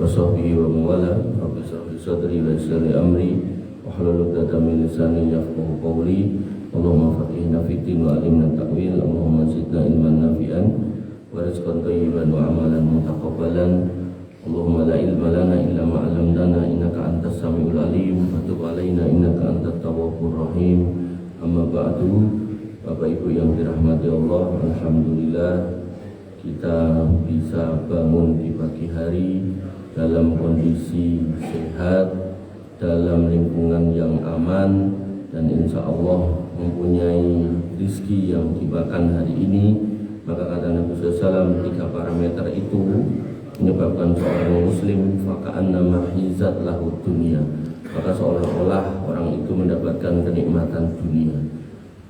wa sahbihi wa mawala. Rabbi shrah li sadri wa yassir li amri wahlul 'uqdatam min lisani yafqahu qawli. Allahumma faqihna fid din wa 'allimna ta'wil. Allahumma zidna ilman nafi'an wa rizqan thayyiban wa amalan mutaqabbalan. Allahumma la ilma lana illa ma 'allamtana innaka antas samiul alim wa tub 'alaina innaka antat tawwabur rahim. Amma ba'du. Bapak Ibu yang dirahmati Allah, alhamdulillah kita bisa bangun di pagi hari dalam kondisi sehat, dalam lingkungan yang aman, dan insya Allah mempunyai rizki yang dimakan hari ini. Maka kata Nabi SAW, 3 parameter itu menyebabkan seorang muslim faka'annama hizat lahu dunia, maka seolah-olah orang itu mendapatkan kenikmatan dunia.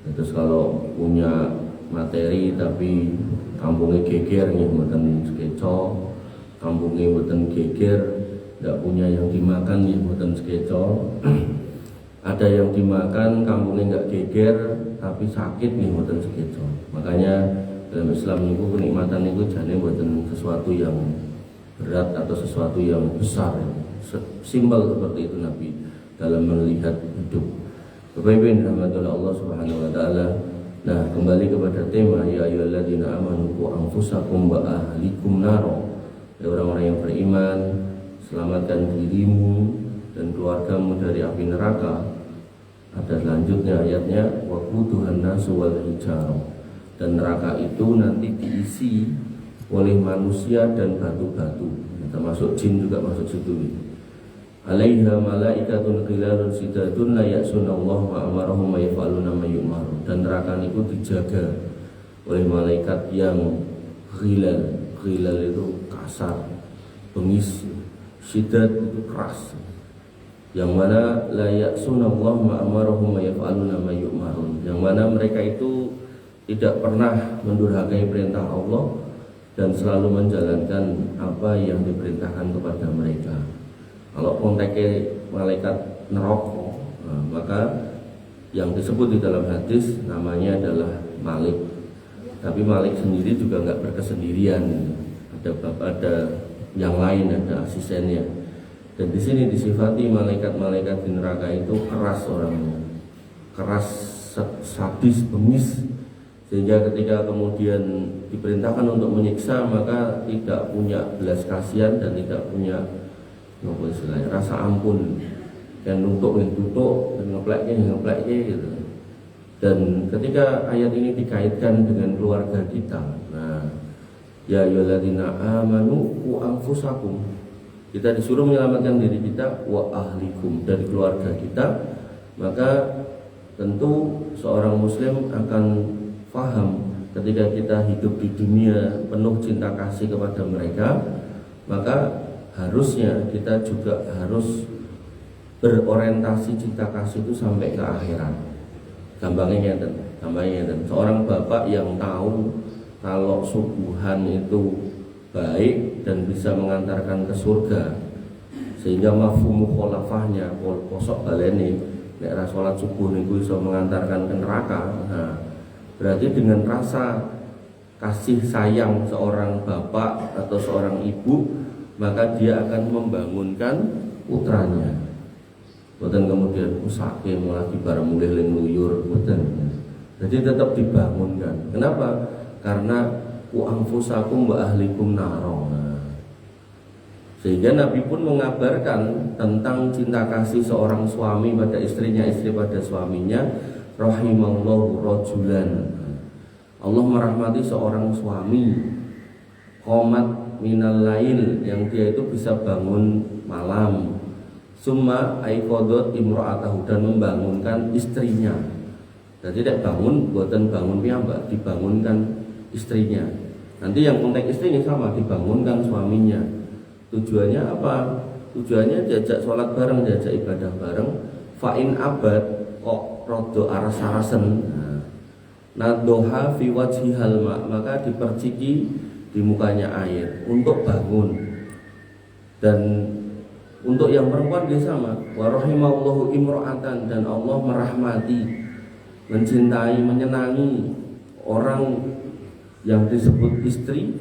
Terus kalau punya materi tapi kampungnya geger nih, mboten sekeco, kampungnya mboten geger, tidak punya yang dimakan nih, mboten sekeco. Ada yang dimakan, kampungnya nggak geger, tapi sakit nih, mboten sekeco. Makanya dalam Islam itu kenikmatan itu jane mboten sesuatu yang berat atau sesuatu yang besar. Simbol seperti itu Nabi dalam melihat hidup. Bapak Ibu yang dirahmati Allah Subhanahu wa taala. Nah, kembali kepada tema ya ayyuhalladzina amanu qu anfusakum wa ahlikum naro. Ya orang-orang yang beriman, selamatkan dirimu dan keluargamu dari api neraka. Ada selanjutnya ayatnya waquduhan nasu wal hijarah. Dan neraka itu nanti diisi oleh manusia dan batu-batu, termasuk jin juga masuk situ. Alaiha malaikatun ghilalun sidatun la ya'sunallaha ma amarahum wa yaf'aluna ma yu'marun. Dan neraka itu dijaga oleh malaikat yang ghilal. Ghilal itu kasar, bengis, sidat itu keras. Yang mana la ya'sunallaha ma amarahum wa yaf'aluna ma yu'marun. Yang mana mereka itu tidak pernah mendurhakai perintah Allah dan selalu menjalankan apa yang diperintahkan kepada mereka. Kalau konteksnya malaikat neraka, maka yang disebut di dalam hadis namanya adalah Malik. Tapi Malik sendiri juga nggak berkesendirian, ada yang lain, ada asistennya. Dan di sini disifati malaikat-malaikat di neraka itu keras orangnya, keras, sadis, bengis. Sehingga ketika kemudian diperintahkan untuk menyiksa, maka tidak punya belas kasihan dan tidak punya rasa ampun, dan untuk tutup dan ngepleknya gitu. Dan ketika ayat ini dikaitkan dengan keluarga kita, nah ya ayyuhalladzina amanu qu anfusakum, kita disuruh menyelamatkan diri kita, wa ahlikum, dari keluarga kita. Maka tentu seorang muslim akan paham ketika kita hidup di dunia penuh cinta kasih kepada mereka, maka harusnya kita juga harus berorientasi cinta kasih itu sampai ke akhirat. Gampangnya dan seorang bapak yang tahu kalau subuhan itu baik dan bisa mengantarkan ke surga, sehingga mafhum mukhalafahnya kosok baleni nek ra salat subuh niku iso mengantarkan ke neraka. Nah, berarti dengan rasa kasih sayang seorang bapak atau seorang ibu, maka dia akan membangunkan putranya. Bukan kemudian usake malah dibareng mulih ling luyur, bukan. Jadi tetap dibangunkan. Kenapa? Karena wa anfusakum wa ahlikum naro. Sehingga Nabi pun mengabarkan tentang cinta kasih seorang suami pada istrinya, istri pada suaminya. Rahimallahu rajulan, Allah merahmati seorang suami qomat minal lail, yang dia itu bisa bangun malam, summa aiqadat imra'atahu, dan membangunkan istrinya. Jadi tidak bangun, buatan bangun piyambak, dibangunkan istrinya. Nanti yang konteks istrinya sama, dibangunkan suaminya. Tujuannya apa? Tujuannya diajak sholat bareng, diajak ibadah bareng. Fa'in abad kok rodo aras-arasen, nadoha fi wajhihal ma, maka diperciki di mukanya air untuk bangun. Dan untuk yang perempuan dia sama, wa rahimallahu imra'atan, dan Allah merahmati, mencintai, menyenangi orang yang disebut istri.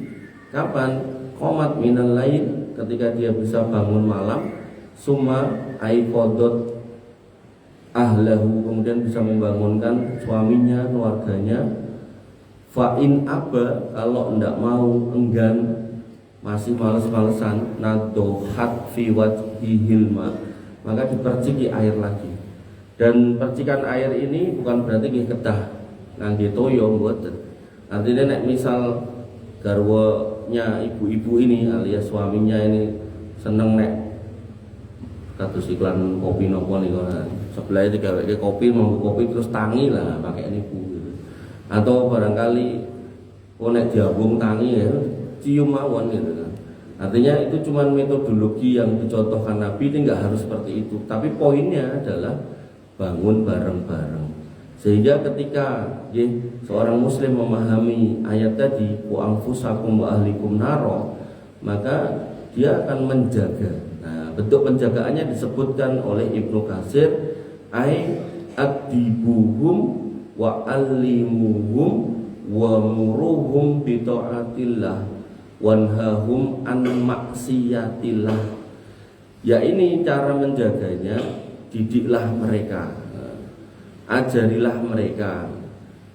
Kapan? Qomat minal lail, ketika dia bisa bangun malam, summa aiqadot ahlahu, kemudian bisa membangunkan suaminya, keluarganya. Fa in aba, kalau ndak mau, enggan, masih males-malesan, nadohat fi wajhihil ma, maka diperciki air lagi. Dan percikan air ini bukan berarti nggih kedah ngangge toyo, mboten. Artinya nek misal garwanya ibu-ibu ini alias suaminya ini seneng nek kados iklan kopi nopo niku, sebelah itu gaweke kopi, mau kopi terus tangi lah pakai niku gitu. Atau barangkali nek diambung tangi ya cium mawon gitu kan. Artinya itu cuma metodologi yang dicontohkan Nabi, ini nggak harus seperti itu. Tapi poinnya adalah bangun bareng-bareng. Sehingga ketika seorang muslim memahami ayat tadi wa anfusakum wa ahlikum naro, maka dia akan menjaga. Nah, bentuk penjagaannya disebutkan oleh Ibnu Katsir, ai adibuhum wa allimuhum wa muruhum bi taatillah wanhahum an maksiatillah. Ya, ini cara menjaganya, didiklah mereka, ajarilah mereka.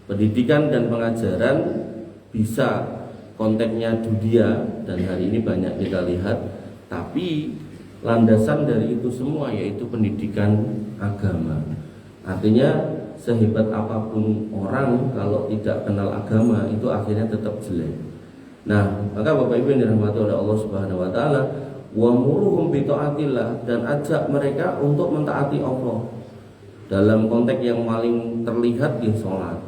Pendidikan dan pengajaran bisa konteksnya dunia, dan hari ini banyak kita lihat, tapi landasan dari itu semua yaitu pendidikan agama. Artinya sehebat apapun orang, kalau tidak kenal agama itu akhirnya tetap jelek. Nah, maka Bapak Ibu yang dirahmati oleh Allah Subhanahu wa taala, wa muruhum bi taatillah, dan ajak mereka untuk mentaati Allah. Dalam konteks yang paling terlihat di sholat.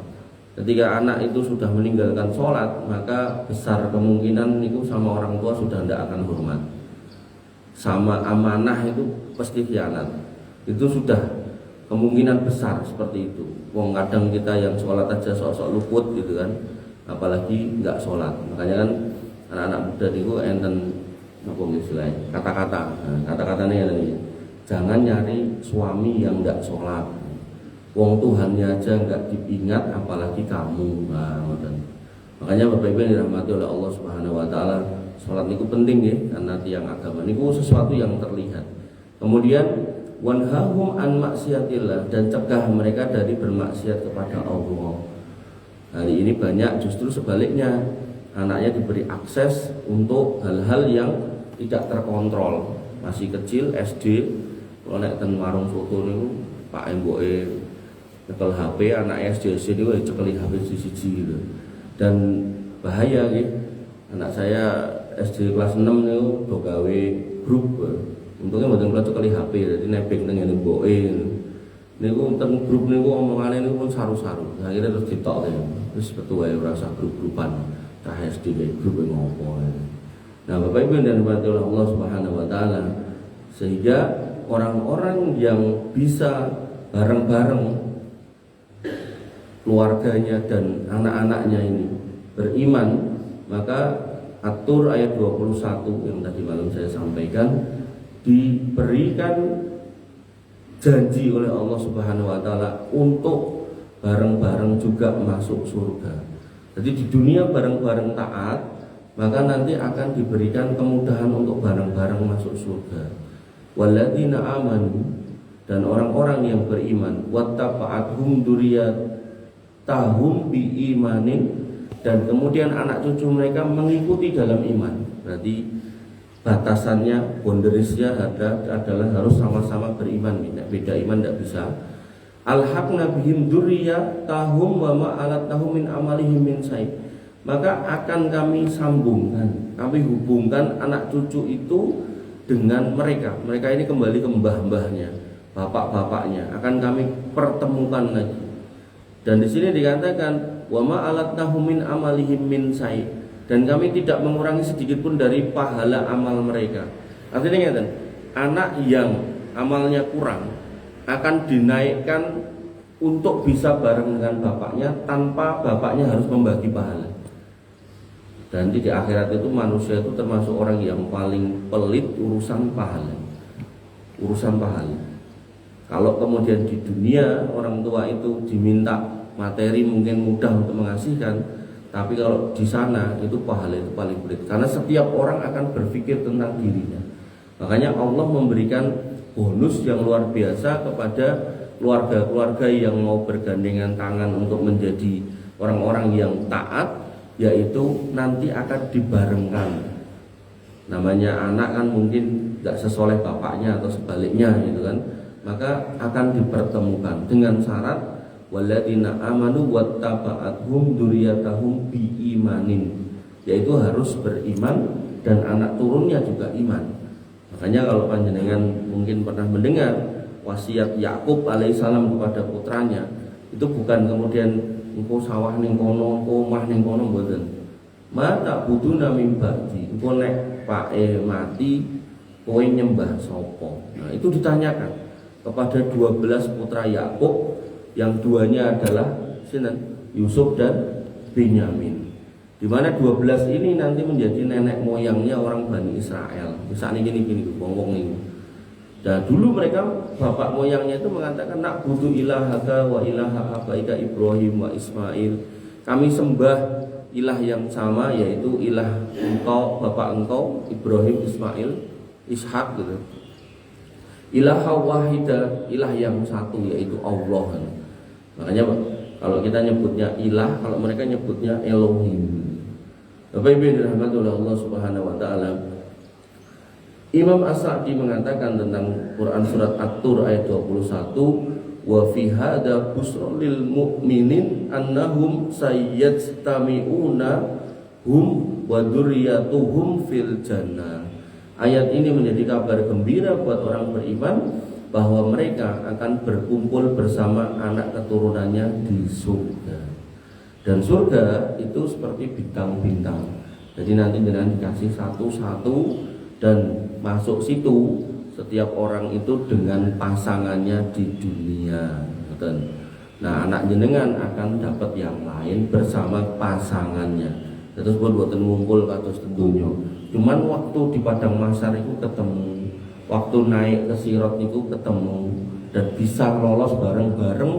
Ketika anak itu sudah meninggalkan sholat, maka besar kemungkinan itu sama orang tua sudah tidak akan hormat. Sama amanah itu pasti khianat. Itu sudah kemungkinan besar seperti itu. Wong kadang kita yang sholat aja sok-sok luput gitu kan, apalagi nggak sholat. Makanya kan anak-anak muda itu enten apa istilahnya kata-kata. Nah, kata-katanya ini, jangan nyari suami yang nggak sholat. Wong Tuhannya aja nggak diingat, apalagi kamu. Nah, makanya Bapak Ibu yang dirahmati oleh Allah Subhanahu Wa Taala, sholat itu penting ya, karena tiang agama itu sesuatu yang terlihat. Kemudian wanhahum an maksiatillah, dan cegah mereka dari bermaksiat kepada Allah. Hari ini banyak justru sebaliknya, anaknya diberi akses untuk hal-hal yang tidak terkontrol. Masih kecil SD, kalau nek ten warung soto niku Pak Mboke nyekel HP, anak SD niku cekeli HP siji gitu. Dan bahaya nggih. Anak saya SD kelas 6 niku do gawe grup. Untungnya mboten kula cekeli HP, dadi nebeng teng ngene mboke. Niku teng grup niku omongane niku pun saru-saru. Akhirnya terus ditok ya. Terus betul wae ora usah grup-grupan. Cah SD wae grup ngopo. Nah, Bapak Ibu dan Bapak Allah Subhanahu wa taala, sehingga orang-orang yang bisa bareng-bareng keluarganya dan anak-anaknya ini beriman, maka atur ayat 21 yang tadi malam saya sampaikan, diberikan janji oleh Allah Subhanahu wa taala untuk bareng-bareng juga masuk surga. Jadi di dunia bareng-bareng taat, maka nanti akan diberikan kemudahan untuk bareng-bareng masuk surga. Walladzina amanu, dan orang-orang yang beriman, wattaba'athum dzurriyyatahum biimanin, dan kemudian anak cucu mereka mengikuti dalam iman. Berarti batasannya, boundariesnya adalah harus sama-sama beriman, beda iman tidak bisa. Alhaqna bihim dzurriyyatahum wa ma alatnahum min amalihim min syai', maka akan kami sambungkan, kami hubungkan anak cucu itu dengan mereka. Mereka ini kembali ke mbah-mbahnya, bapak-bapaknya, akan kami pertemukan lagi. Dan di sini dikatakan wa ma alatnahum min amalihim min syai', dan kami tidak mengurangi sedikit pun dari pahala amal mereka. Artinya ngeten, anak yang amalnya kurang akan dinaikkan untuk bisa bareng dengan bapaknya tanpa bapaknya harus membagi pahala. Dan di akhirat itu manusia itu termasuk orang yang paling pelit urusan pahala. Urusan pahala. Kalau kemudian di dunia orang tua itu diminta materi mungkin mudah untuk mengasihkan, Tapi kalau di sana itu pahala itu paling berat. Karena setiap orang akan berpikir tentang dirinya. Makanya Allah memberikan bonus yang luar biasa kepada keluarga-keluarga yang mau bergandengan tangan untuk menjadi orang-orang yang taat, yaitu nanti akan dibarengkan. Namanya anak kan mungkin gak sesoleh bapaknya atau sebaliknya gitu kan. Maka akan dipertemukan dengan syarat walladzina amanu wattaba'athum dzurriyyatahum biimanin, yaitu harus beriman dan anak turunnya juga iman. Makanya kalau panjenengan mungkin pernah mendengar wasiat Yakub alaihissalam kepada putranya, itu bukan kemudian engkau sawah ning kono, engkau omah ning kono, mboten. Ma tak buduna mim ba'di, engkau nek pake mati kowe nyembah sapa. Nah, itu ditanyakan kepada 12 putra Yakub yang duanya adalah Yusuf dan Binyamin. Di mana 12 ini nanti menjadi nenek moyangnya orang Bani Israel. Misalnya gini wong-wong ini. Dan dulu mereka bapak moyangnya itu mengatakan nak butuh ilahaka wa ilaha abaika Ibrahim wa Ismail. Kami sembah ilah yang sama, yaitu ilah engkau, bapak engkau Ibrahim, Ismail, Ishak gitu. Ilah wahidah, ilah yang satu, yaitu Allah. Makanya kalau kita nyebutnya ilah, kalau mereka nyebutnya Elohim. Bapak Ibu yang dirahmati oleh Allah Subhanahu wa taala, Imam As-Sa'di mengatakan tentang Quran surat At-Tur ayat 21, wa fi hadza busrul lil mu'minin annahum sayyastami'una hum wa dzurriyyatuhum fil jannah. Ayat ini menjadi kabar gembira buat orang beriman bahwa mereka akan berkumpul bersama anak keturunannya di surga. Dan surga itu seperti bintang-bintang. Jadi nanti dengan dikasih satu-satu dan masuk situ setiap orang itu dengan pasangannya di dunia. Nah, anak jenengan akan dapat yang lain bersama pasangannya. Terus buatan ngumpul kados tentunya. Cuman waktu di padang mahsyar itu ketemu, waktu naik ke sirat itu ketemu, dan bisa lolos bareng-bareng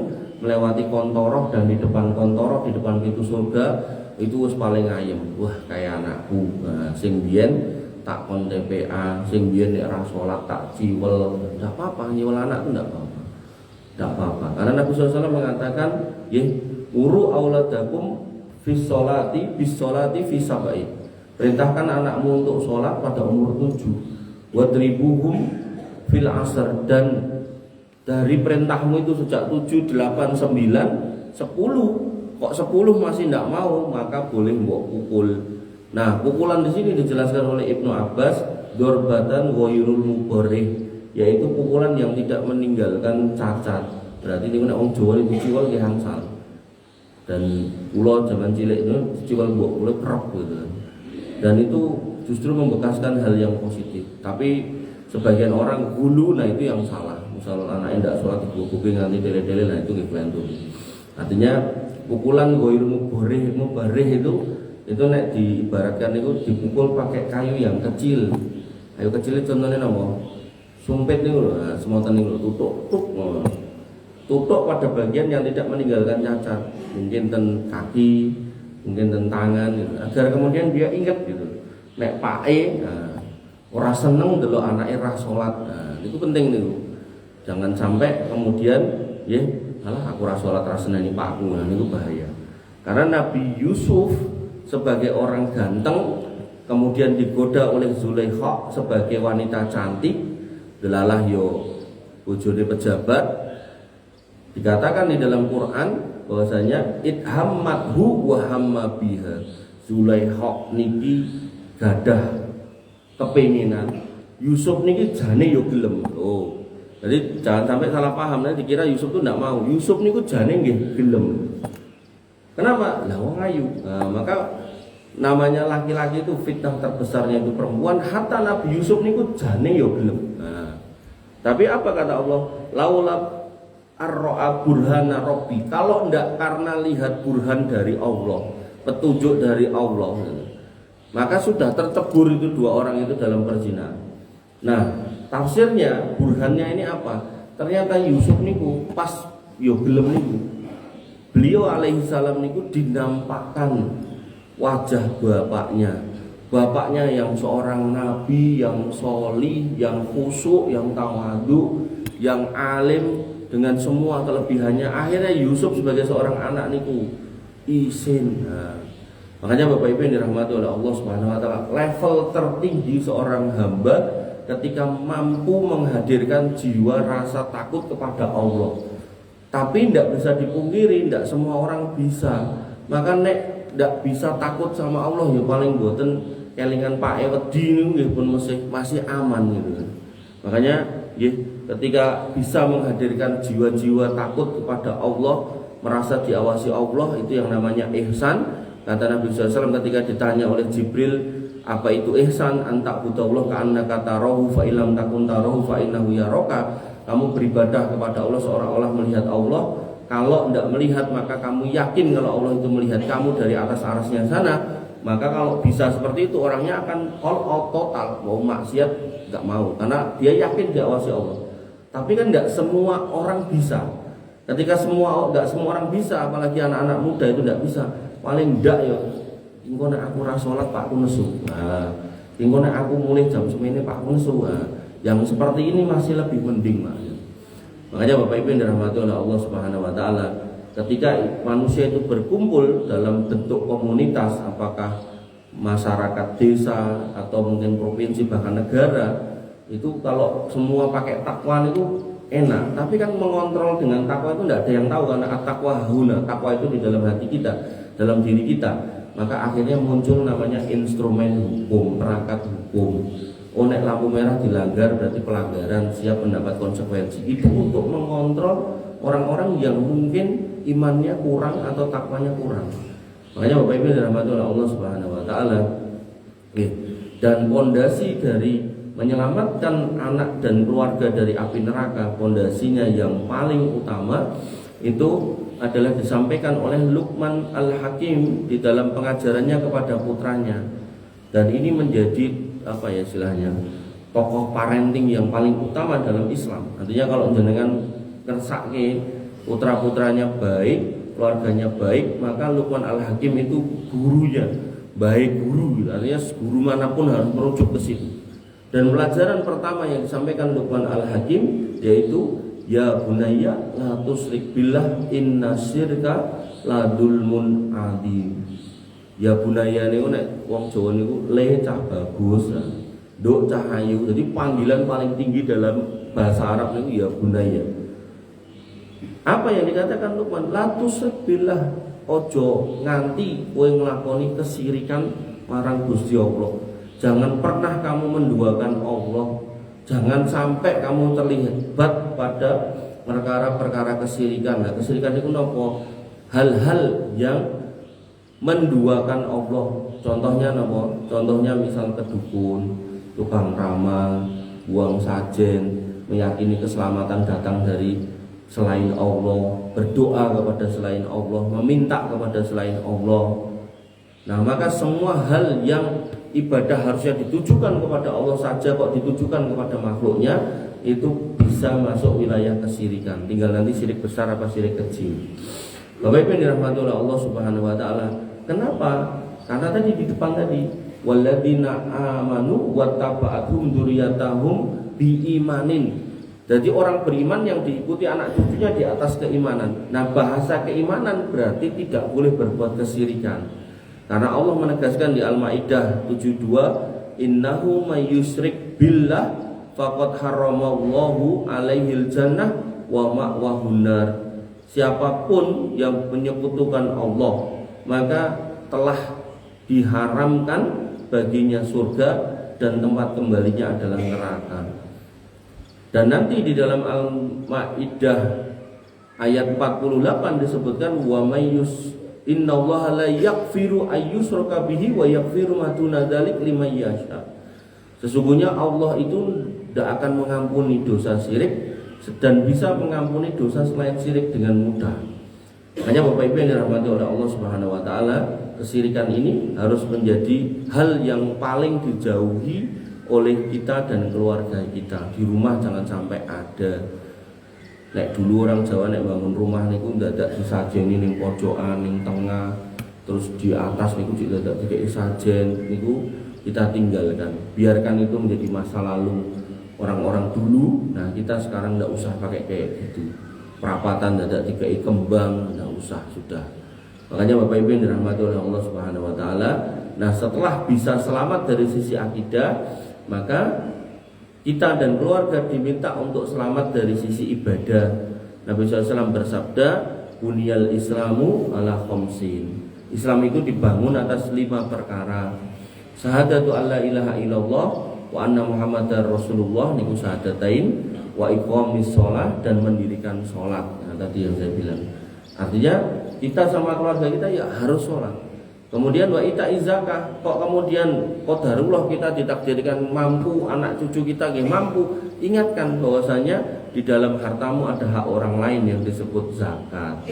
melewati kontoroh, dan di depan kontoroh, di depan pintu surga itu wis paling ayem. Wah, kayak anakku. Nah, sing biyen tak kon TPA, sing biyen nek ora salat tak ciwel. Enggak apa-apa, nyiwel anak itu enggak apa-apa. Enggak apa-apa. Karena Nabi SAW mengatakan, "Nggih, uru auladakum fis sholati fi sab'i." Perintahkan anakmu untuk sholat pada umur 7. Wadribuhum fil asr, dan dari perintahmu itu sejak 7, 8, 9, 10. Kok 10 masih tidak mau, maka boleh mbok pukul. Nah, pukulan di sini dijelaskan oleh Ibnu Abbas, dorbatan ghairul mubarrih, yaitu pukulan yang tidak meninggalkan cacat. Berarti ini nek wong Jawa iki diciwal nggih hangsal. Dan kula zaman cilik itu diciwal mbok kula kerep gitu. Dan itu justru membekaskan hal yang positif. Tapi sebagian orang hulu, nah itu yang salah. Misal anaknya tidak sholat dibubuki nganti dele-dele, nah itu ngekelentu. Artinya pukulan ghairul mubarrih itu nek diibaratkan itu dipukul pakai kayu yang kecil. Kayu kecil itu contohnya apa? Sumpit niku lho, nah, semonten niku tutuk pada bagian yang tidak meninggalkan cacat. Mungkin ten kaki, mungkin ten tangan gitu. Agar kemudian dia ingat gitu. Nek pake ora seneng delok anake ra salat. Nah, itu penting niku. Jangan sampai kemudian ya, alah aku ra salat ra seneni pakku. Nah, niku bahaya. Karena Nabi Yusuf sebagai orang ganteng kemudian digoda oleh Zulaikha sebagai wanita cantik, delalah yo bojone pejabat. Dikatakan di dalam Quran bahwasanya idhammathu wa hamma biha. Zulaikha niki gadah kepenginan, Yusuf niki jane yo gelem. Oh. Jadi jangan sampai salah paham, nanti dikira Yusuf itu tidak mau. Yusuf niku jane nggih gelem. Kenapa? Lah wong ayu. Nah, maka namanya laki-laki itu fitnah terbesarnya itu perempuan. Hatta Nabi Yusuf niku jane yo gelem. Nah, tapi apa kata Allah? Laula ar-ra'a burhana rabbi. Kalau ndak karena lihat burhan dari Allah, petunjuk dari Allah, maka sudah tercebur itu dua orang itu dalam perzinahan. Nah, tafsirnya burhannya ini apa? Ternyata Yusuf niku pas yo gelem niku. Beliau alaihi salam niku dinampakkan wajah bapaknya. Bapaknya yang seorang nabi, yang solih, yang khusyuk, yang tawadhu, yang alim dengan semua kelebihannya. Akhirnya Yusuf sebagai seorang anak niku isin. Makanya Bapak Ibu yang dirahmati oleh Allah Subhanahu wa taala, level tertinggi seorang hamba ketika mampu menghadirkan jiwa rasa takut kepada Allah. Tapi tidak bisa dipungkiri, tidak semua orang bisa. Maka nek tidak bisa takut sama Allah ya paling boten kelingan Pak wedi niku pun masih aman gitu kan. Makanya ketika bisa menghadirkan jiwa-jiwa takut kepada Allah, merasa diawasi Allah, itu yang namanya ihsan. Kata Nabi SAW ketika ditanya oleh Jibril, apa itu ihsan? Antakbudallah ka'annaka tarahu fa illam takun tarahu fa innahu yaraka. Kamu beribadah kepada Allah seolah-olah melihat Allah. Kalau tidak melihat maka kamu yakin kalau Allah itu melihat kamu dari atas arasnya sana. Maka kalau bisa seperti itu, orangnya akan all out total, mau maksiat nggak mau, karena dia yakin diawasi Allah. Tapi kan nggak semua orang bisa. Ketika nggak semua orang bisa, apalagi anak-anak muda itu nggak bisa. Paling ndak ya, engko nek aku ra salat Pak aku nesu. Nah, engko nek aku mulai jam semene Pak aku nesu. Nah, yang seperti ini masih lebih mending, Mas. Makanya Bapak Ibu yang dirahmati oleh Allah Subhanahu wa taala, ketika manusia itu berkumpul dalam bentuk komunitas, apakah masyarakat desa atau mungkin provinsi bahkan negara, itu kalau semua pakai takwa itu enak. Tapi kan mengontrol dengan takwa itu tidak ada yang tahu, karena at-taqwa huna, takwa itu di dalam hati kita, dalam diri kita. Maka akhirnya muncul namanya instrumen hukum, perangkat hukum. Oh, nek lampu merah dilanggar berarti pelanggaran, siap mendapat konsekuensi. Itu untuk mengontrol orang-orang yang mungkin imannya kurang atau takwanya kurang. Makanya Bapak Ibu dirahmati oleh Allah Subhanahu wa taala, dan pondasi dari menyelamatkan anak dan keluarga dari api neraka, pondasinya yang paling utama itu adalah disampaikan oleh Luqman Al-Hakim di dalam pengajarannya kepada putranya. Dan ini menjadi istilahnya tokoh parenting yang paling utama dalam Islam. Artinya kalau jenengan kersake putra-putranya baik, keluarganya baik, maka Luqman Al-Hakim itu gurunya, baik guru, artinya guru manapun harus merujuk ke situ. Dan pelajaran pertama yang disampaikan Luqman Al-Hakim yaitu ya bunayya la tusyrik billah inna syirka la dzulmun adzim. Ya bunayya niku nek wong Jawa niku le cah bagus, nduk cah ayu. Jadi panggilan paling tinggi dalam bahasa Arab niku ya bunayya. Apa yang dikatakan Luqman? La tusyrik billah, ojo nganti kowe nglakoni kesirikan marang Gusti Allah. Jangan pernah kamu menduakan Allah. Jangan sampai kamu terlibat pada perkara-perkara kesirikan. Nah, kesirikan itu napa? Hal-hal yang menduakan Allah. Contohnya napa? Contohnya misal kedukun, tukang ramal, buang sajen, meyakini keselamatan datang dari selain Allah, berdoa kepada selain Allah, meminta kepada selain Allah. Nah, maka semua hal yang ibadah harusnya ditujukan kepada Allah saja kok ditujukan kepada makhluknya, itu bisa masuk wilayah kesirikan. Tinggal nanti sirik besar apa sirik kecil. Bapak Ibu yang dirahmati oleh Allah Subhanahu wa taala. Kenapa? Karena tadi di depan tadi walladzina amanu wattaba'athum dzurriyyatahum biimanin. Jadi orang beriman yang diikuti anak cucunya di atas keimanan. Nah, bahasa keimanan berarti tidak boleh berbuat kesirikan. Karena Allah menegaskan di Al-Maidah 72, innahu may yusyrik billah faqad haramallahu alaihil jannah wa ma'wahun nar. Siapapun yang menyekutukan Allah, maka telah diharamkan baginya surga dan tempat kembalinya adalah neraka. Dan nanti di dalam Al-Maidah ayat 48 disebutkan wa mayyus innallaha la yaghfiru ayyushraka bihi wa yaghfiru ma duna dzalik liman yasha. Sesungguhnya Allah itu tidak akan mengampuni dosa syirik dan bisa mengampuni dosa selain syirik dengan mudah. Makanya Bapak Ibu yang dirahmati oleh Allah Subhanahu wa taala, kesirikan ini harus menjadi hal yang paling dijauhi oleh kita dan keluarga kita. Di rumah jangan sampai ada. Nek dulu orang Jawa nek bangun rumah niku ndadak disajeni ning pojokan, ning tengah. terus di atas niku juga tidak dikei sajen niku kita tinggalkan, biarkan itu menjadi masa lalu orang-orang dulu. Nah kita sekarang tidak usah pakai kayak gitu, perapatan tidak dikei kembang, tidak usah, sudah. Makanya Bapak Ibu yang dirahmati oleh Allah Subhanahu wa taala, nah setelah bisa selamat dari sisi akidah, maka kita dan keluarga diminta untuk selamat dari sisi ibadah. Nabi SAW bersabda, "Buniyal Islamu ala khamsin." Islam itu dibangun atas 5 perkara. Syahadatu alla ilaha illallah wa anna Muhammadar Rasulullah, niku syahadatain, wa iqamis shalah, dan mendirikan salat. Nah, tadi yang saya bilang. Artinya kita sama keluarga kita ya harus sholat. Kemudian wa ita'iz zakah, kok kemudian qadarullah kita ditakdirkan mampu, anak cucu kita nggih mampu, ingatkan bahwasanya di dalam hartamu ada hak orang lain yang disebut zakat.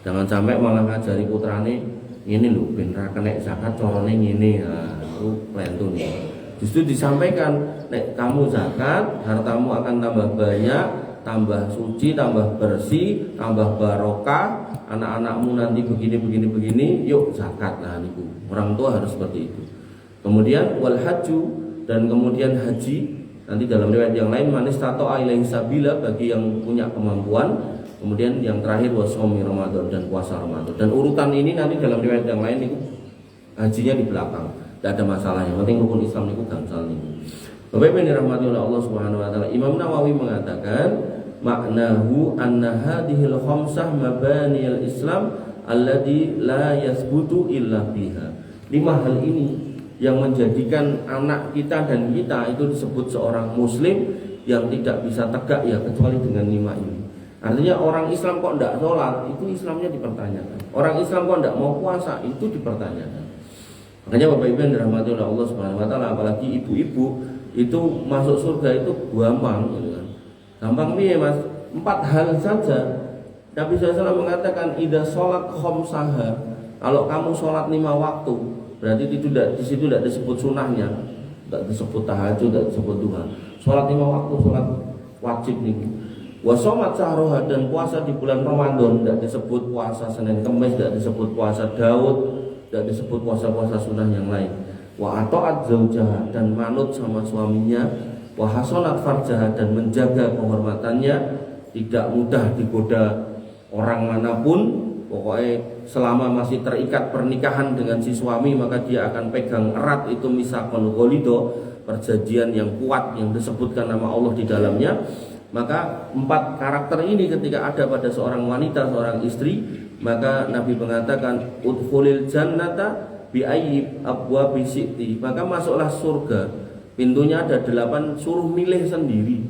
Jangan sampai malah ngajari putrane ngene lho ben ra kenek zakat carane ngene. Nah, itu plentu nih. Justru disampaikan, nek kamu zakat, hartamu akan tambah banyak, tambah suci, tambah bersih, tambah barokah, anak-anakmu nanti begini, yuk zakat. Nah niku orang tua harus seperti itu. Kemudian wal haju, dan kemudian haji. Nanti dalam riwayat yang lain, manis tato ilaihi sabila, bagi yang punya kemampuan. Kemudian yang terakhir wasomi Ramadan, dan puasa Ramadan. Dan urutan ini nanti dalam riwayat yang lain niku hajinya di belakang, tidak ada masalah. Yang penting rukun Islam niku gangsal niku. Bapak Ibu yang dirahmati oleh Allah Subhanahu wa taala, Imam Nawawi mengatakan, maknahu anna hadhil khamsah mabaniyal Islam alladhi la yasbutu illa biha. 5 hal ini yang menjadikan anak kita dan kita itu disebut seorang muslim yang tidak bisa tegak ya kecuali dengan 5 ini. Artinya orang Islam kok tidak sholat, itu Islamnya dipertanyakan. Orang Islam kok tidak mau puasa, itu dipertanyakan. Makanya Bapak Ibu yang dirahmati oleh Allah Subhanahu wa taala, apalagi ibu-ibu, itu masuk surga itu gampang gitu kan. Gampang nih Mas, 4 hal saja. Nabi SAW mengatakan idza sholat khamsaha, kalau kamu sholat 5 waktu, berarti itu di situ tidak disebut sunahnya, tidak disebut tahajud, tidak disebut duha. Sholat 5 waktu, sholat wajib nih. Wa shomat sahroha, dan puasa di bulan Ramadan, tidak disebut puasa Senin Kamis, tidak disebut puasa Daud, tidak disebut puasa-puasa sunnah yang lain. Wa ata'at zaujaha, dan manut sama suaminya. Wa hasanat farjaha, dan menjaga kehormatannya, tidak mudah digoda orang manapun. Pokoknya selama masih terikat pernikahan dengan si suami, maka dia akan pegang erat itu misaqul ghalido, perjanjian yang kuat yang disebutkan nama Allah di dalamnya. Maka 4 karakter ini ketika ada pada seorang wanita, seorang istri, maka Nabi mengatakan udkhulil jannata bi ayyi abwabi syi'ti, maka masuklah surga, pintunya ada 8, suruh milih sendiri.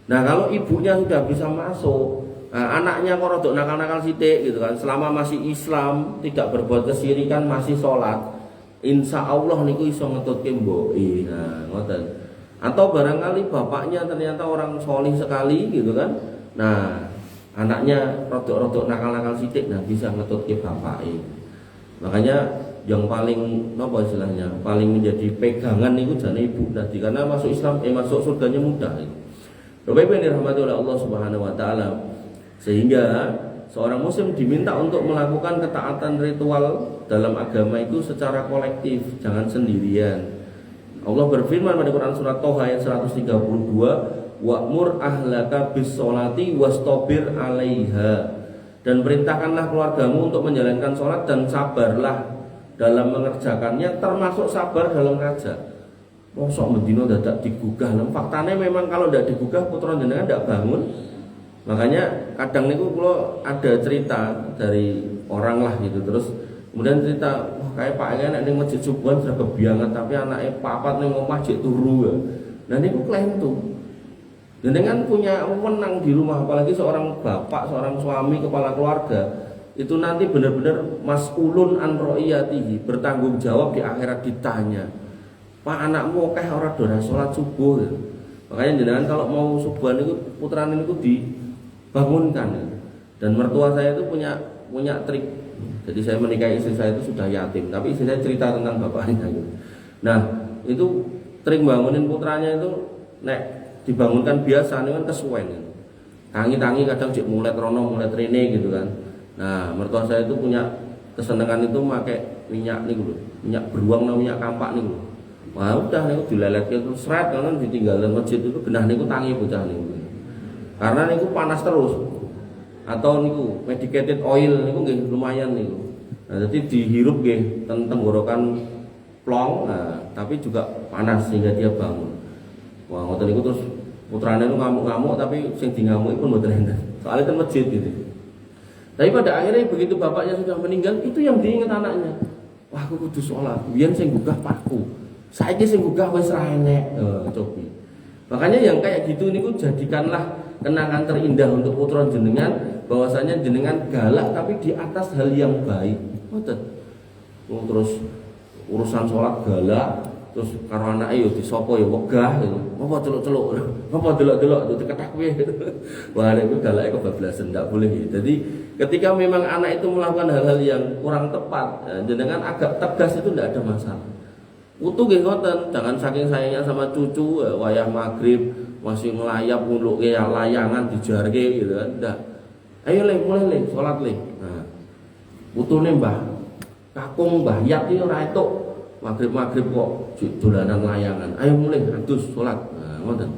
Nah kalau ibunya sudah bisa masuk, nah, anaknya kok rodok nakal-nakal sithik gitu kan, selama masih Islam, tidak berbuat kesyirikan, masih sholat, insya Allah niku iso ngetutke mboke. Nah ngoten. Atau barangkali bapaknya ternyata orang solih sekali gitu kan, nah anaknya rodok-rodok nakal-nakal sithik, nah bisa ngetutke bapake. Makanya yang paling apa istilahnya, paling menjadi pegangan itu jane ibu tadi, karena masuk Islam masuk surganya mudah. Bapak Ibu yang dirahmati oleh Allah Subhanahu wa taala, sehingga seorang muslim diminta untuk melakukan ketaatan ritual dalam agama itu secara kolektif, jangan sendirian. Allah berfirman pada Quran surat Toha ayat 132, wa'mur ahlaka bis sholati wastabir 'alaiha, dan perintahkanlah keluargamu untuk menjalankan sholat dan sabarlah dalam mengerjakannya, termasuk sabar dalam raja. Mosok mendino dadak digugah. Faktanya memang kalau tidak digugah putra jenengan tidak bangun. Makanya kadang niku kula ada cerita dari orang lah gitu, terus kemudian cerita, wah kayak Pak enak ning masjid subuhan sudah kebiangan, tapi anaknya papat ning omah jek turu ya. Nah niku klentu. Jenengan punya wewenang di rumah, apalagi seorang bapak, seorang suami, kepala keluarga, itu nanti benar-benar mas'ulun an ra'iyatihi, bertanggung jawab di akhirat ditanya. Pak anakmu akeh ora do salat subuh ya. Makanya jenengan kalau mau subuhan itu putrane niku dibangunkan ya. Dan mertua saya itu punya trik. Jadi saya menikahi istri saya itu sudah yatim, tapi istri saya cerita tentang bapaknya gitu. Nah itu trik bangunin putranya itu, nek dibangunkan biasa ini kan kesuwen gitu. Tangi-tangi kadang cek mulet rono mulet rene gitu kan. Nah mertua saya itu punya kesenangan itu pakai minyak nih lho, minyak beruang atau minyak kampak nih lho. Wah udah niku dileletke terus seret kan ditinggalan masjid itu genah niku tangi bocah niku. Karena niku panas terus. Atau niku medicated oil niku nggih lumayan niku. Nah, jadi dihirup nggih ten tenggorokan plong, nah, tapi juga panas sehingga dia bangun. Wah ngoten niku terus putrane itu ngamuk-ngamuk tapi sing dingamuki pun mboten enten. Soalnya kan masjid gitu. Tapi pada akhirnya begitu bapaknya sudah meninggal, itu yang diingat anaknya. Wah aku kudu sholat, biyen sing gugah pakku. Saiki sing gugah wis ra enek. Cobi. Makanya yang kayak gitu niku jadikanlah kenangan terindah untuk putra jenengan, bahwasanya jenengan galak tapi di atas hal yang baik. Ngoten. Terus urusan sholat galak, terus karo anake yo disopo yo wegah gitu. Apa celuk-celuk, apa delok-delok diketak piye. Wah niku galake kebablasan, ndak boleh gitu. Jadi ketika memang anak itu melakukan hal-hal yang kurang tepat, jenengan agak tegas itu tidak ada masalah. Utuh nggih ngoten, jangan saking sayangnya sama cucu, wayah maghrib masih ngelayap nguluk ya layangan dijarke gitu kan. Ndak. Ayo le mulai le salat le. Nah. Utune Mbah Kakung Mbah Yat iki ora etuk maghrib-maghrib kok dolanan layangan. Ayo mulai adus salat. Nah, ngoten.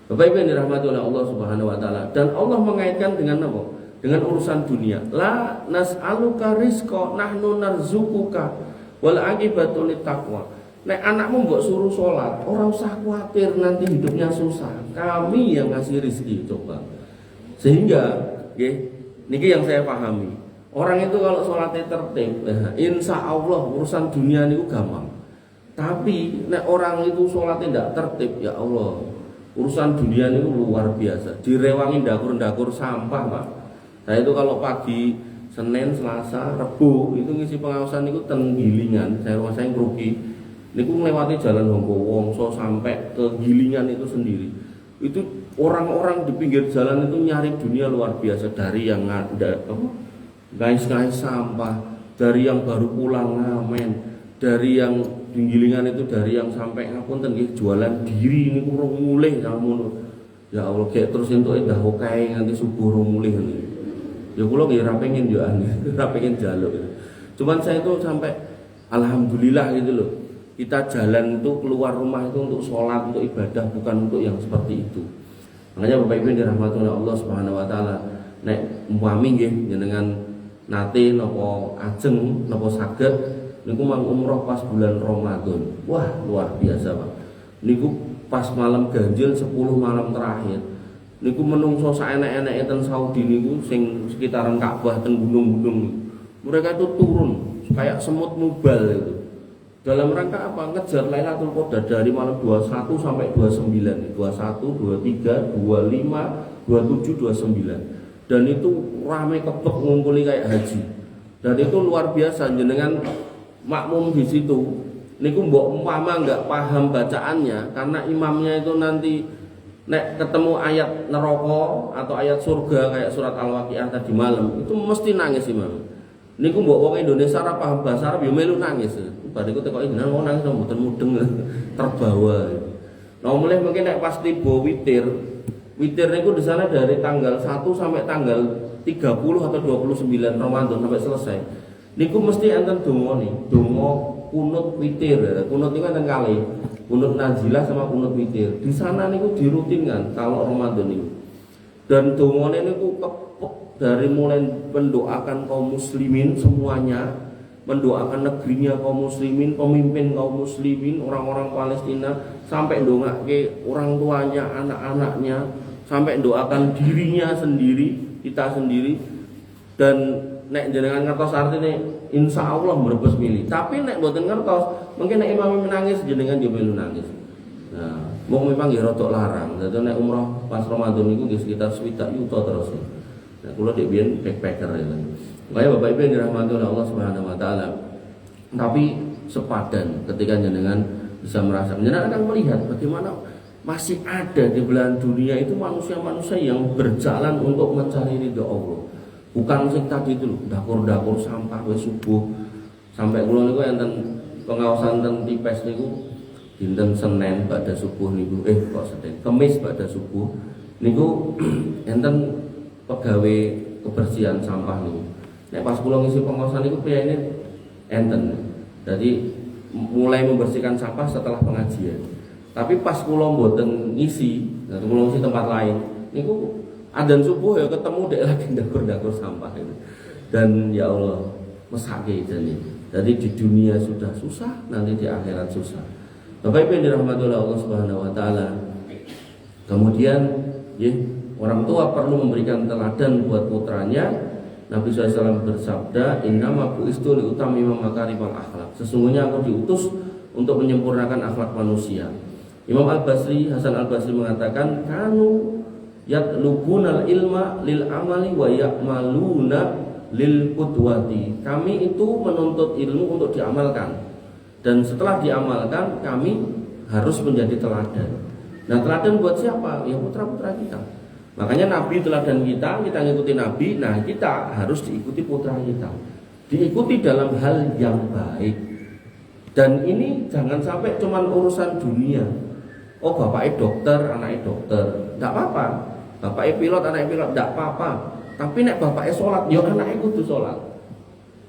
Bapak Ibu yang dirahmati oleh Allah Subhanahu wa taala, dan Allah mengaitkan dengan apa? Dengan urusan dunia. La nas'aluka rizqa nahnu narzuquka wal aqibatu littaqwa. Nek anakmu mbok suruh sholat, orang usah khawatir nanti hidupnya susah. Kami yang ngasih rezeki coba. Sehingga, niki yang saya pahami. Orang itu kalau sholatnya tertib, insya Allah urusan dunia niku gampang. Tapi nek orang itu sholatnya tidak tertib, ya Allah, urusan dunia niku luar biasa. Direwangi dakur-dakur sampah, Pak. Saya itu kalau pagi Senin, Selasa, Rebu itu ngisi pengawasan niku ten Gilingan. Rumah saya ngerugi. Niku melewati jalan Hongkowongso sampai ke Gilingan itu sendiri. Itu orang-orang di pinggir jalan itu nyari dunia luar biasa, dari yang ada ngais-ngais sampah, dari yang baru pulang ngamen, dari yang di Gilingan itu dari yang sampai ngapunten nggih jualan diri niku rong mulih samono. Ya Allah kayak terus entuk dah kae nganti subuh rong mulih ngene. Ya kula nggih ra pengen yo ra pengen njaluk. Cuman saya itu sampai alhamdulillah gitu loh. Kita jalan itu keluar rumah itu untuk sholat, untuk ibadah, bukan untuk yang seperti itu. Makanya Bapak Ibu yang dirahmati oleh Allah Subhanahu wa taala, nek umpami nggih jenengan nate napa ajeng napa saged niku mang umroh pas bulan Ramadan. Wah, luar biasa, Pak. Niku pas malam ganjil 10 malam terakhir. Niku menungso saenek-eneke ten Saudi niku sing sekitaran Ka'bah ten gunung-gunung. Mereka itu turun kayak semut mubal itu. Dalam rangka apa? Ngejar Lailatul Qadar dari malam 21 sampai 29. 21, 23, 25, 27, 29. Dan itu ramai kebek ngumpuli kayak haji. Dan itu luar biasa, jenengan makmum di situ. Niku mbok umpama enggak paham bacaannya, karena imamnya itu nanti nek ketemu ayat neraka atau ayat surga kayak surat Al-Waqiah tadi malam, itu mesti nangis imam. Niku mbok wong Indonesia ora paham bahasa Arab yo melu nangis. Bariku teko jenengan mau nangis mboten mudeng terbawa. Nah, mulai mungkin nek pas tiba witir. Witir niku di sana dari tanggal 1 sampai tanggal 30 atau 29 Ramadan sampai selesai. Niku mesti enten donga nih, donga kunut witir. Kunut itu enten kali. Kunut nazilah sama kunut witir. Di sana niku dirutinkan kalau Ramadan niku. Dan dongane niku kepek dari mulai mendoakan kaum muslimin semuanya, mendoakan negerinya kaum muslimin, pemimpin kaum muslimin, orang-orang Palestina, sampai ndongake orang tuanya, anak-anaknya, sampai doakan dirinya sendiri, kita sendiri. Dan nek jenengan ngertos artine insya Allah merebus milih. Tapi nek mboten ngertos, mungkin nek imam menangis jenengan yo melu nangis. Nah, wong memang nggih rada larang. Dadi nek umroh pas Ramadan niku nggih sekitar 1 juta terus. Nah, kula dek biyen backpacker ya. Makanya Bapak Ibu yang dirahmati oleh Allah Subhanahu wa taala. Tapi sepadan ketika jenengan bisa merasakan, jenengan akan melihat bagaimana masih ada di belahan dunia itu manusia-manusia yang berjalan untuk mencari ridha Allah. Bukan sing tadi itu loh, dakur-dakur sampah wis subuh. Sampai kula niku enten pengawasan ten tipes niku dinten Senin pada subuh niku Kamis pada subuh niku enten pegawai kebersihan sampah niku Nek pas kula ngisi pengawasan niku priyane enten. Jadi mulai membersihkan sampah setelah pengajian. Tapi pas kula mboten ngisi, kula ngisi tempat lain, niku adzan subuh ya ketemu dek lagi ndakur-ndakur sampah itu. Dan ya Allah, mesake jane. Jadi di dunia sudah susah, nanti di akhirat susah. Bapak Ibu yang dirahmati oleh Allah Subhanahu wa taala. Kemudian ya, orang tua perlu memberikan teladan buat putranya. Nabi SAW bersabda, "Innama bu'istu liutammima makarimal akhlak." Sesungguhnya aku diutus untuk menyempurnakan akhlak manusia. Imam Al-Basri, Hasan Al-Basri mengatakan, "Kanu yatlubunal ilma lil amali wa ya'maluna lil qudwati." Kami itu menuntut ilmu untuk diamalkan. Dan setelah diamalkan, kami harus menjadi teladan. Nah, teladan buat siapa? Ya putra-putra kita. Makanya Nabi teladan kita ngikuti Nabi. Nah, kita harus diikuti putra kita. Diikuti dalam hal yang baik. Dan ini jangan sampai cuman urusan dunia. Oh, bapaknya dokter, anaknya dokter, tidak apa-apa. Bapaknya pilot, anaknya pilot, tidak apa-apa. Tapi nek bapaknya sholat, yo anaknya kudu sholat.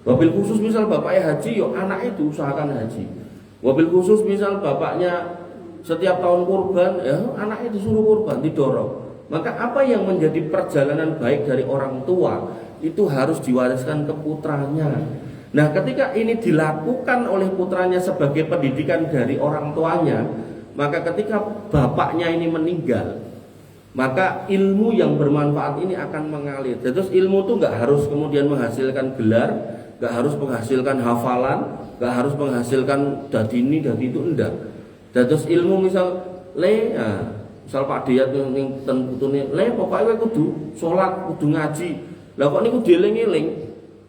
Wabil khusus misal bapaknya haji, yo anaknya itu usahakan haji. Wabil khusus misal bapaknya setiap tahun kurban, ya anaknya disuruh kurban, didorong. Maka apa yang menjadi perjalanan baik dari orang tua itu harus diwariskan ke putranya. Nah, ketika ini dilakukan oleh putranya sebagai pendidikan dari orang tuanya, maka ketika bapaknya ini meninggal, maka ilmu yang bermanfaat ini akan mengalir. Terus ilmu itu nggak harus kemudian menghasilkan gelar, nggak harus menghasilkan hafalan, nggak harus menghasilkan dadi ini, dadi itu, enggak. Terus ilmu misal misal Pak Diyat ning ten putune, pokoke kowe kudu salat, kudu ngaji. Lah kok niku dieling-eling.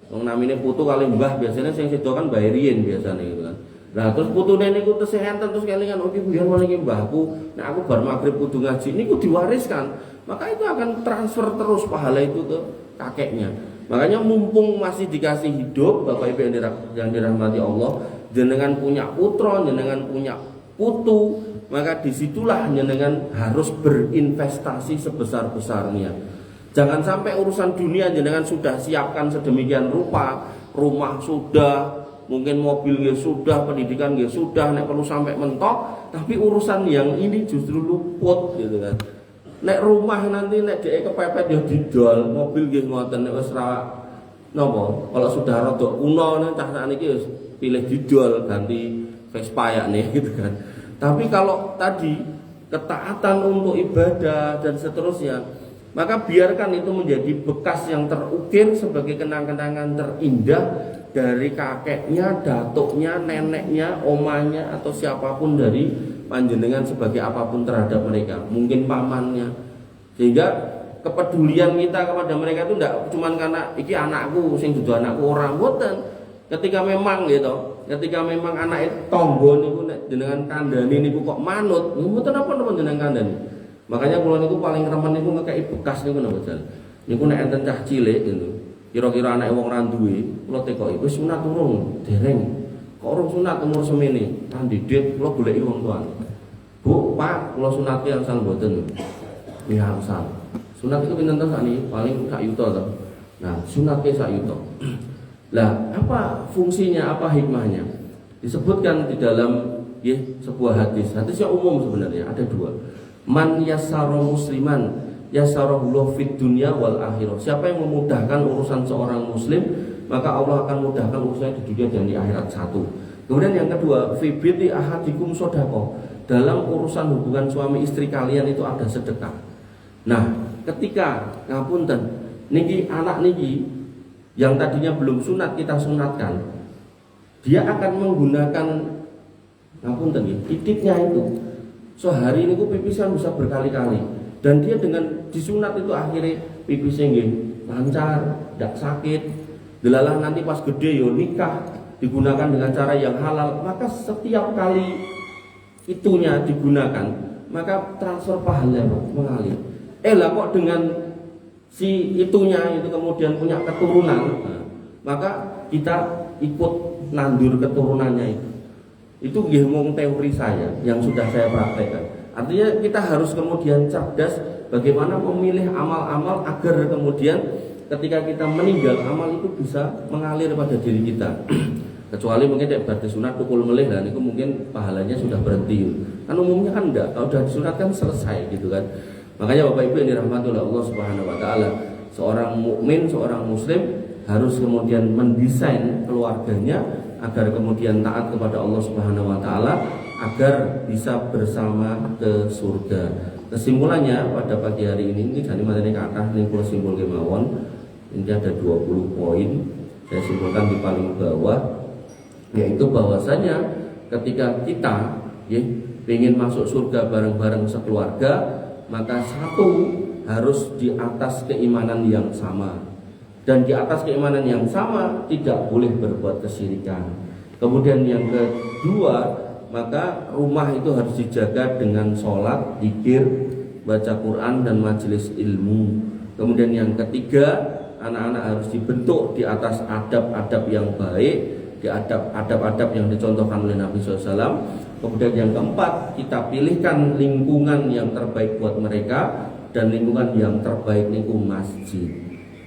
Wong namine putu kali mbah biasanya sing sedo kan mbah riyen biasane gitu kan. Lah terus putune niku tesih enten terus kelingan, "Oh iki biyen malinge mbahku, nek aku bar magrib kudu ngaji." Niku diwariskan. Maka itu akan transfer terus pahala itu ke kakeknya. Makanya mumpung masih dikasih hidup, Bapak Ibu yang dirahmati Allah, jenengan punya putra, jenengan punya putu, maka disitulah jenengan harus berinvestasi sebesar-besarnya. Jangan sampai urusan dunia jenengan sudah siapkan sedemikian rupa, rumah sudah, mungkin mobil ya sudah, pendidikan ya sudah, nek perlu sampai mentok, tapi urusan yang ini justru luput gitu kan. Nek rumah nanti nek dhek kepepet ya didol, mobil nggih ngoten nek wis ra napa, kalau sudah rada kuno nek cah sakniki wis pilih didol ganti Vespa ya nih gitu kan. Tapi kalau tadi ketaatan untuk ibadah dan seterusnya, maka biarkan itu menjadi bekas yang terukir sebagai kenang-kenangan terindah dari kakeknya, datuknya, neneknya, omanya, atau siapapun dari panjenengan sebagai apapun terhadap mereka, mungkin pamannya. Sehingga kepedulian kita kepada mereka itu tidak cuma karena iki anakku, sing dudu anakku orang, mboten. Ketika memang gitu, ketika memang anak itu tonggo niku nek jenengan kandhani niku kok manut, mboten napa-napa jenengan kandhani. Makanya kula niku paling remen niku ngekeki bekas niku napa jal. Niku nek enten cah cilik gitu. Kira-kira anake wong ra duwe, kula tekoki wis sunat urung, dereng. Kok urung sunat umur semene, kandidit kula goleki wong tuane. Bu, Pak, kula sunatke angsal mboten. Ya angsal. Sunat itu pinten to sakniki? Paling sak yuta to. Nah, sunatke sak yuta. Lah, apa fungsinya, apa hikmahnya? Disebutkan di dalam sebuah hadis. Hadisnya umum sebenarnya, ada dua. Man yassara musliman yassarahullahu fid dunya wal akhirah. Siapa yang memudahkan urusan seorang muslim, maka Allah akan mudahkan urusannya di dunia dan di akhirat. Satu. Kemudian yang kedua, fi biti ahadikum shadaqah. Dalam urusan hubungan suami istri kalian itu ada sedekah. Nah, ketika ngapunten niki anak niki yang tadinya belum sunat kita sunatkan, dia akan menggunakan ngapunten nggih, titipnya itu. Sehari ini pipisnya bisa berkali-kali, dan dia dengan disunat itu akhirnya pipisnya nggih lancar, tidak sakit. Delalah nanti pas gede yo nikah digunakan dengan cara yang halal, maka setiap kali itunya digunakan, maka transfer pahala mengalir. Lah kok dengan si itunya itu kemudian punya keturunan, maka kita ikut nandur keturunannya itu. Itu ngomong teori saya yang sudah saya praktekkan. Artinya kita harus kemudian cerdas bagaimana memilih amal-amal agar kemudian ketika kita meninggal amal itu bisa mengalir pada diri kita. Kecuali mungkin kayak bar disunat pukul melih lah, itu mungkin pahalanya sudah berhenti. Kan umumnya kan enggak, kalau sudah disunat kan selesai gitu kan. Makanya Bapak Ibu yang dirahmati oleh Allah Subhanahu wa taala, seorang mukmin, seorang muslim harus kemudian mendesain keluarganya agar kemudian taat kepada Allah Subhanahu wa taala agar bisa bersama ke surga. Kesimpulannya pada pagi hari ini jadi materi kathah ning kula simpulke mawon. Ini ada 20 poin. Saya simpulkan di paling bawah, yaitu bahwasanya ketika kita ingin masuk surga bareng-bareng sekeluarga, maka satu harus di atas keimanan yang sama, dan di atas keimanan yang sama tidak boleh berbuat kesyirikan. Kemudian yang kedua, maka rumah itu harus dijaga dengan sholat, zikir, baca Quran dan majelis ilmu. Kemudian yang ketiga, anak-anak harus dibentuk di atas adab-adab yang baik, di adab-adab yang dicontohkan oleh Nabi SAW. Kemudian yang keempat, kita pilihkan lingkungan yang terbaik buat mereka, dan lingkungan yang terbaik itu masjid.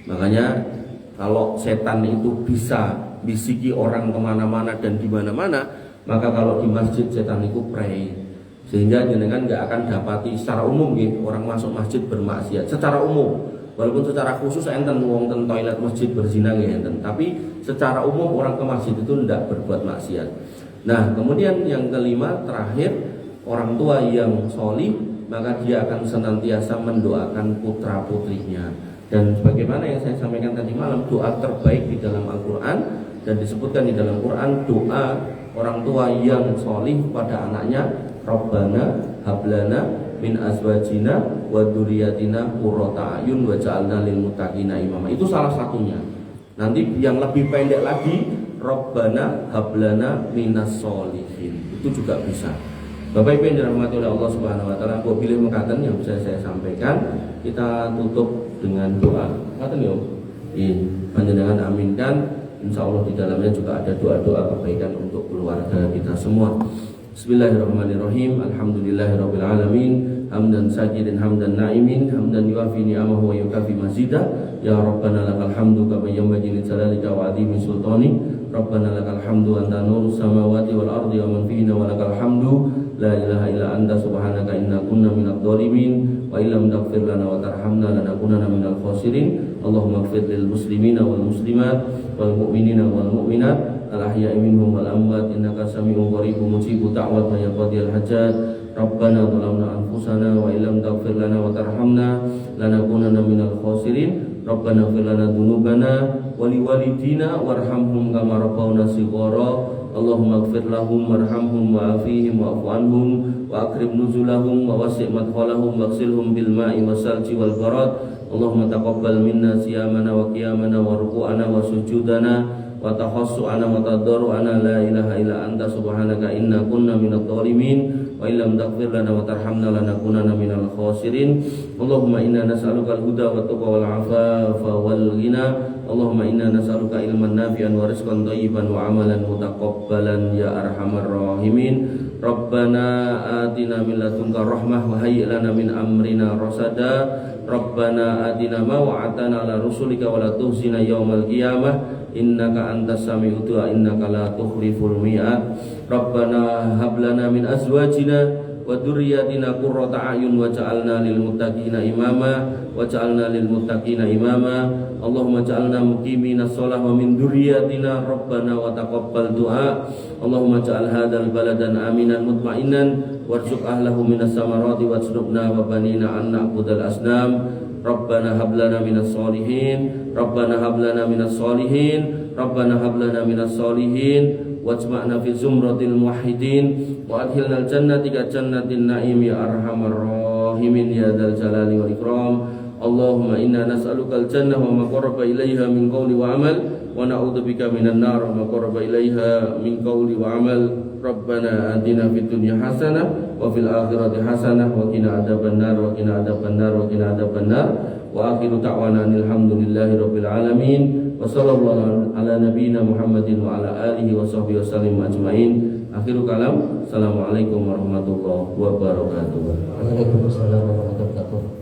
Makanya kalau setan itu bisa bisiki orang kemana-mana dan di mana-mana, maka kalau di masjid setan itu pray. Sehingga jenengan nggak akan dapati secara umum orang masuk masjid bermaksiat secara umum. Walaupun secara khusus enten wong ten toilet masjid berzina enten, tapi secara umum orang ke masjid itu tidak berbuat maksiat. Nah, kemudian yang kelima terakhir, orang tua yang sholih, maka dia akan senantiasa mendoakan putra putrinya. Dan sebagaimana yang saya sampaikan tadi malam, doa terbaik di dalam Al-Quran, dan disebutkan di dalam Quran doa orang tua yang sholih pada anaknya, Rabbana hablana min azwajina wa dzurriyyatina qurrata a'yun waj'alna lil muttaqina imama. Itu salah satunya. Nanti yang lebih pendek lagi, Rabbana hablana minas sholihin. Itu juga bisa. Bapak Ibu yang dirahmati oleh Allah Subhanahu wa taala, apabila mekaten yang bisa saya sampaikan, kita tutup dengan doa. Ngaten yo. Panjenengan aminkan, insyaallah di dalamnya juga ada doa-doa kebaikan untuk keluarga kita semua. Bismillahirrahmanirrahim. Alhamdulillahirabbil alamin. Hamdan sajidan hamdan na'imin, hamdan yuafi ni'amahu wa yukafi mazidah. Ya Rabbana lakal hamdu kama yanbaghi li jalalika wa 'azimi sultani. Rabbana lakal hamdu anta nurus samawati wal ardi wa man fihinna wa lakal hamdu la ilaha illa anta subhanaka inna kunna minadh dhalimin wa illam taghfir lana wa tarhamna lanakunanna minal khasirin. Allahumma ighfir lil muslimina wal muslimat wal mu'minina wal mu'minat al-ahya'i minhum wal amwat innaka sami'un qaribun mujibud da'wat wa yaqdiyal hajat. Rabbana zalamna anfusana wa illam taghfir lana wa tarhamna lanakunanna minal khasirin. Rabbana ighfir lana dzunubana wa liwalidina warhamhum kama rabbawna shighara. Allahumma ighfir lahum warhamhum wa'afihim wa'fu anhum wa akrim nuzulahum wa wasi' madkhalahum waghsilhum bil ma'i wasalji wal barad. Allahumma taqabbal minna siyamana wa qiyamana wa ruku'ana wa sujudana wa tahassu'ana wa tadarru'ana la ilaha illa anta subhanaka inna kunna minadh dhalimin wa illam taghfir lana wa tarhamna lanakunanna minal khasirin. Allahumma inna nas'aluka al-huda wa tuqa wal 'afafa wal ghina. Allahumma inna nas'aluka ilman nafi'an wa rizqan thayyiban wa 'amalan mutaqabbalan ya arhamar rahimin. Rabbana atina min ladunka rahmah wa hayyi' lana min amrina rasada. Rabbana atina ma wa'atana ala rusulika wa la tuhzina yaumal qiyamah innaka antas sami'ud du'a innaka la tukhliful mi'ad. Rabbana hab lana min azwajina wa dzurriyyatina qurrata a'yun waj'alna lil muttaqina imama waj'alna lil muttaqina imama. Allahumma ja'alna muqiminas shalah wa min dzurriyyatina rabbana wa taqabbal du'a. Allahumma ja'al hadzal baladan aminan mutma'innan warzuq ahlahu minas samarati wajnubna wa banina an na'budal asnam. Rabbana hab lana minas sholihin. Rabbana hab lana minas sholihin. Rabbana hab lana minas sholihin wajma'na fi zumratil muwahhidin wa adkhilnal jannati ka jannatin na'im ya arhamar rahimin ya dzal jalali wal ikram. Allahumma inna nas'alukal jannah wa ma qarraba ilaiha min qawli wa amal wa na'udzubika minan nar wa ma qarraba ilaiha min qawli wa amal. Rabbana atina fid dunya hasanah wa fil akhirati hasanah wa qina adzabannar wa qina adzabannar wa qina adzabannar. Wa akhiru da'wana alhamdulillahi rabbil alamin. Wa sallallahu ala nabiyyina Muhammadin wa ala alihi wa sahbihi wasallim ajmain. Akhiru kalam. Assalamualaikum warahmatullahi wabarakatuh. Waalaikumsalam warahmatullahi wabarakatuh.